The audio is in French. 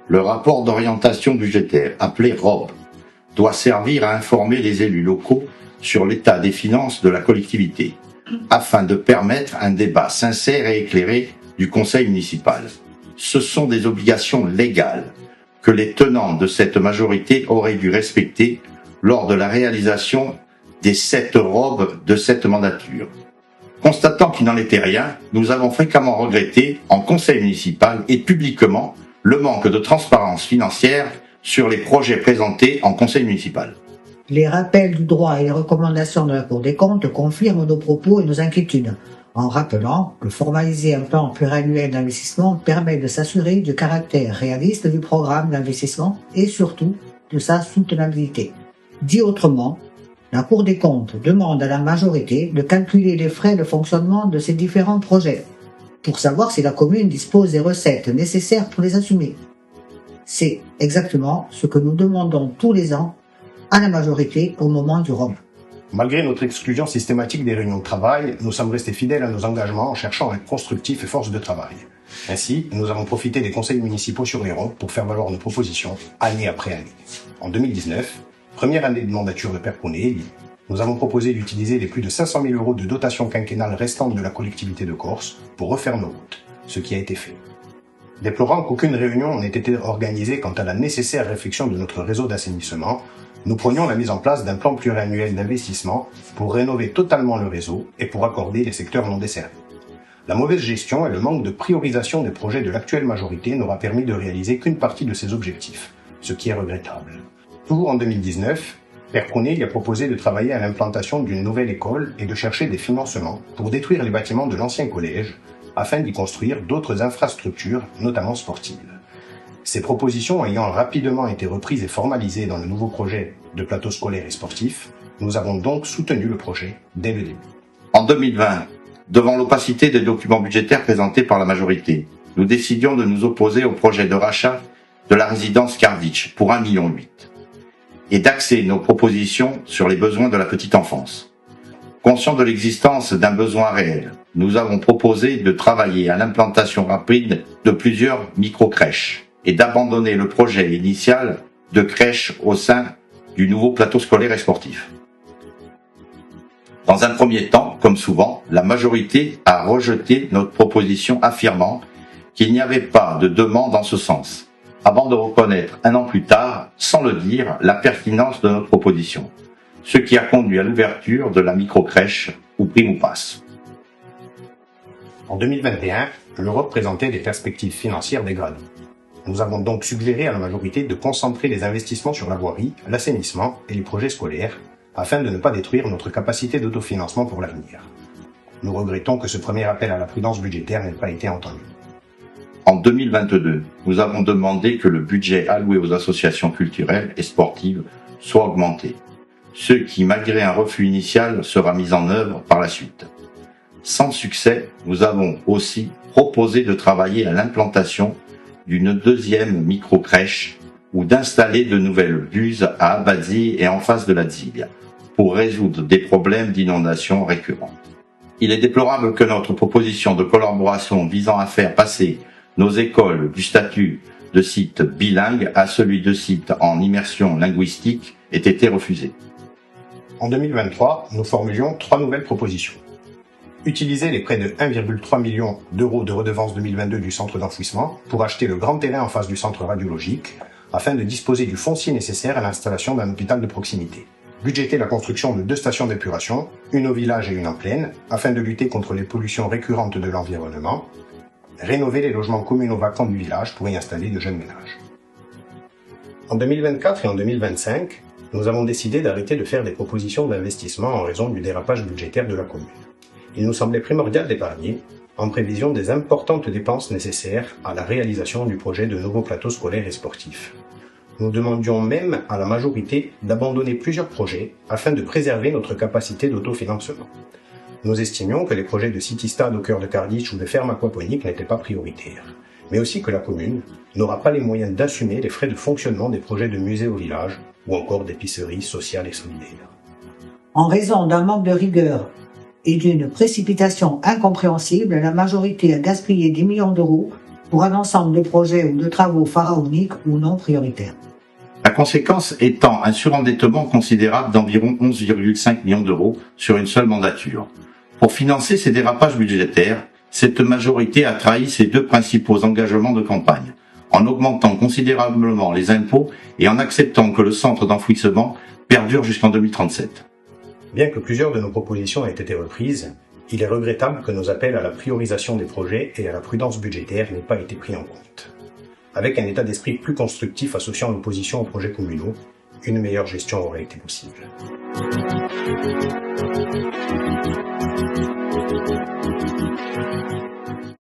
Le rapport d'orientation budgétaire, appelé ROB, doit servir à informer les élus locaux sur l'état des finances de la collectivité, afin de permettre un débat sincère et éclairé du conseil municipal. Ce sont des obligations légales que les tenants de cette majorité auraient dû respecter lors de la réalisation des 7 ROB de cette mandature. Constatant qu'il n'en était rien, nous avons fréquemment regretté, en conseil municipal et publiquement, le manque de transparence financière sur les projets présentés en conseil municipal. Les rappels du droit et les recommandations de la Cour des comptes confirment nos propos et nos inquiétudes, en rappelant que formaliser un plan pluriannuel d'investissement permet de s'assurer du caractère réaliste du programme d'investissement et surtout de sa soutenabilité. Dit autrement, la Cour des comptes demande à la majorité de calculer les frais de fonctionnement de ces différents projets pour savoir si la commune dispose des recettes nécessaires pour les assumer. C'est exactement ce que nous demandons tous les ans à la majorité au moment du ROB. Malgré notre exclusion systématique des réunions de travail, nous sommes restés fidèles à nos engagements en cherchant à être constructifs et force de travail. Ainsi, nous avons profité des conseils municipaux sur les ronds pour faire valoir nos propositions année après année. En 2019, première année de mandature de Père Prounet, nous avons proposé d'utiliser les plus de 500 000 € de dotation quinquennale restantes de la collectivité de Corse pour refaire nos routes, ce qui a été fait. Déplorant qu'aucune réunion n'ait été organisée quant à la nécessaire réfection de notre réseau d'assainissement, nous prenions la mise en place d'un plan pluriannuel d'investissement pour rénover totalement le réseau et pour accorder les secteurs non desservis. La mauvaise gestion et le manque de priorisation des projets de l'actuelle majorité n'aura permis de réaliser qu'une partie de ces objectifs, ce qui est regrettable. Toujours en 2019, Père Prounet a proposé de travailler à l'implantation d'une nouvelle école et de chercher des financements pour détruire les bâtiments de l'ancien collège afin d'y construire d'autres infrastructures, notamment sportives. Ces propositions ayant rapidement été reprises et formalisées dans le nouveau projet de plateau scolaire et sportif, nous avons donc soutenu le projet dès le début. En 2020, devant l'opacité des documents budgétaires présentés par la majorité, nous décidions de nous opposer au projet de rachat de la résidence Karditch pour 1,8 million et d'axer nos propositions sur les besoins de la petite enfance. Conscients de l'existence d'un besoin réel, nous avons proposé de travailler à l'implantation rapide de plusieurs micro-crèches et d'abandonner le projet initial de crèche au sein du nouveau plateau scolaire et sportif. Dans un premier temps, comme souvent, la majorité a rejeté notre proposition affirmant qu'il n'y avait pas de demande en ce sens, avant de reconnaître un an plus tard, sans le dire, la pertinence de notre proposition, ce qui a conduit à l'ouverture de la micro-crèche ou prime ou passe. En 2021, l'Europe présentait des perspectives financières dégradées. Nous avons donc suggéré à la majorité de concentrer les investissements sur la voirie, l'assainissement et les projets scolaires, afin de ne pas détruire notre capacité d'autofinancement pour l'avenir. Nous regrettons que ce premier appel à la prudence budgétaire n'ait pas été entendu. En 2022, nous avons demandé que le budget alloué aux associations culturelles et sportives soit augmenté, ce qui, malgré un refus initial, sera mis en œuvre par la suite. Sans succès, nous avons aussi proposé de travailler à l'implantation d'une deuxième micro-crèche ou d'installer de nouvelles buses à Abazi et en face de la Ziglia pour résoudre des problèmes d'inondation récurrents. Il est déplorable que notre proposition de collaboration visant à faire passer nos écoles du statut de site bilingue à celui de site en immersion linguistique ait été refusée. En 2023, nous formulions 3 nouvelles propositions. Utiliser les près de 1,3 million € de redevances 2022 du centre d'enfouissement pour acheter le grand terrain en face du centre radiologique afin de disposer du foncier nécessaire à l'installation d'un hôpital de proximité. Budgéter la construction de 2 stations d'épuration, une au village et une en plaine, afin de lutter contre les pollutions récurrentes de l'environnement. Rénover les logements communaux vacants du village pour y installer de jeunes ménages. En 2024 et en 2025, nous avons décidé d'arrêter de faire des propositions d'investissement en raison du dérapage budgétaire de la commune. Il nous semblait primordial d'épargner, en prévision des importantes dépenses nécessaires à la réalisation du projet de nouveaux plateaux scolaires et sportifs. Nous demandions même à la majorité d'abandonner plusieurs projets afin de préserver notre capacité d'autofinancement. Nous estimions que les projets de City-Stade au cœur de Karditch ou de ferme aquaponique n'étaient pas prioritaires, mais aussi que la commune n'aura pas les moyens d'assumer les frais de fonctionnement des projets de musées au village ou encore d'épiceries sociales et solidaires. En raison d'un manque de rigueur et d'une précipitation incompréhensible, la majorité a gaspillé 10 millions d'euros pour un ensemble de projets ou de travaux pharaoniques ou non prioritaires. La conséquence étant un surendettement considérable d'environ 11,5 millions d'euros sur une seule mandature. Pour financer ces dérapages budgétaires, cette majorité a trahi ses deux principaux engagements de campagne, en augmentant considérablement les impôts et en acceptant que le centre d'enfouissement perdure jusqu'en 2037. Bien que plusieurs de nos propositions aient été reprises, il est regrettable que nos appels à la priorisation des projets et à la prudence budgétaire n'aient pas été pris en compte. Avec un état d'esprit plus constructif associant l'opposition aux projets communaux, une meilleure gestion aurait été possible.